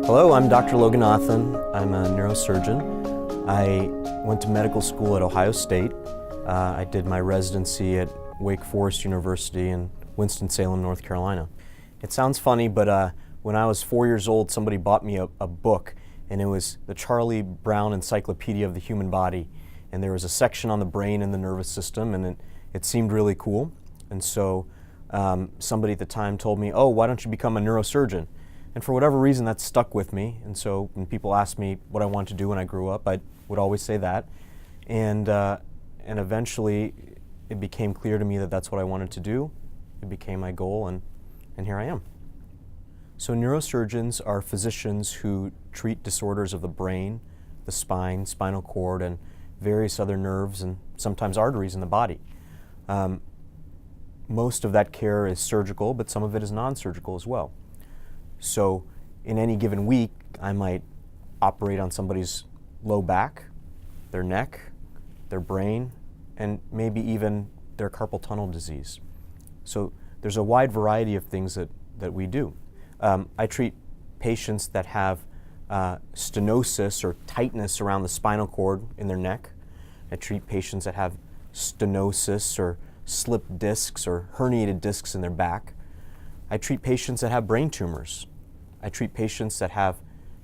Hello, I'm Dr. Loganathan. I'm a neurosurgeon. I went to medical school at Ohio State. I did my residency at Wake Forest University in Winston-Salem, North Carolina. It sounds funny, but when I was 4 years old, somebody bought me a book, and it was the Charlie Brown Encyclopedia of the Human Body. And there was a section on the brain and the nervous system, and it seemed really cool. And so somebody at the time told me, oh, why don't you become a neurosurgeon? And for whatever reason, that stuck with me. And so when people asked me what I wanted to do when I grew up, I would always say that. And eventually, it became clear to me that that's what I wanted to do. It became my goal, and here I am. So neurosurgeons are physicians who treat disorders of the brain, the spine, spinal cord, and various other nerves and sometimes arteries in the body. Most of that care is surgical, but some of it is non-surgical as well. So in any given week, I might operate on somebody's low back, their neck, their brain, and maybe even their carpal tunnel disease. So there's a wide variety of things that we do. I treat patients that have stenosis or tightness around the spinal cord in their neck. I treat patients that have stenosis or slipped discs or herniated discs in their back. I treat patients that have brain tumors. I treat patients that have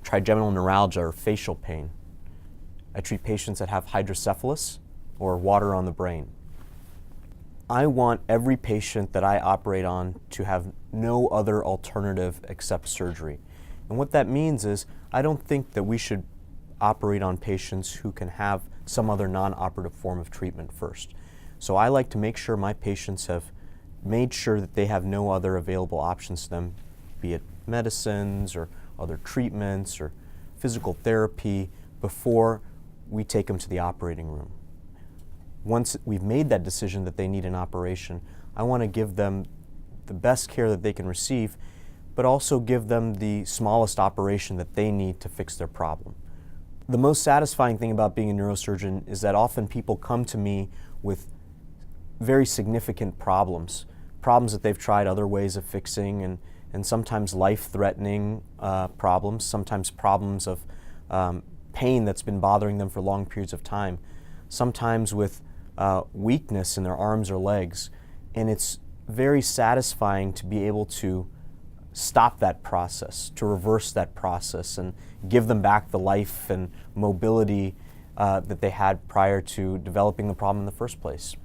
trigeminal neuralgia or facial pain. I treat patients that have hydrocephalus or water on the brain. I want every patient that I operate on to have no other alternative except surgery. And what that means is I don't think that we should operate on patients who can have some other non-operative form of treatment first. So I like to make sure my patients have made sure that they have no other available options to them, be it medicines or other treatments or physical therapy, before we take them to the operating room. Once we've made that decision that they need an operation, I want to give them the best care that they can receive, but also give them the smallest operation that they need to fix their problem. The most satisfying thing about being a neurosurgeon is that often people come to me with very significant problems that they've tried other ways of fixing, and sometimes life-threatening problems, sometimes problems of pain that's been bothering them for long periods of time, sometimes with weakness in their arms or legs. And it's very satisfying to be able to stop that process, to reverse that process, and give them back the life and mobility that they had prior to developing the problem in the first place.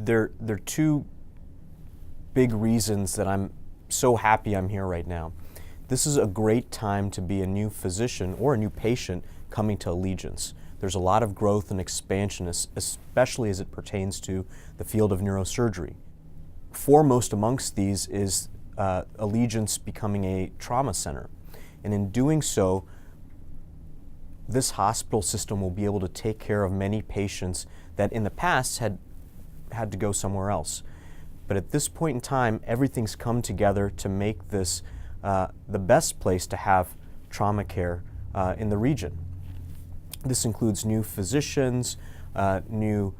There are two big reasons that I'm so happy I'm here right now. This is a great time to be a new physician or a new patient coming to Allegiance. There's a lot of growth and expansion, especially as it pertains to the field of neurosurgery. Foremost amongst these is Allegiance becoming a trauma center. And in doing so, this hospital system will be able to take care of many patients that in the past had to go somewhere else. But at this point in time, everything's come together to make this the best place to have trauma care in the region. This includes new physicians, new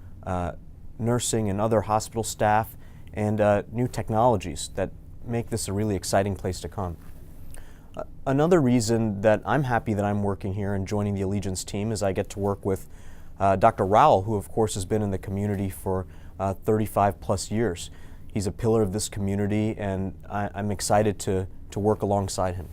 nursing and other hospital staff, and new technologies that make this a really exciting place to come. Another reason that I'm happy that I'm working here and joining the Allegiance team is I get to work with Dr. Rawal, who of course has been in the community for 35 plus years. He's a pillar of this community, and I'm excited to work alongside him.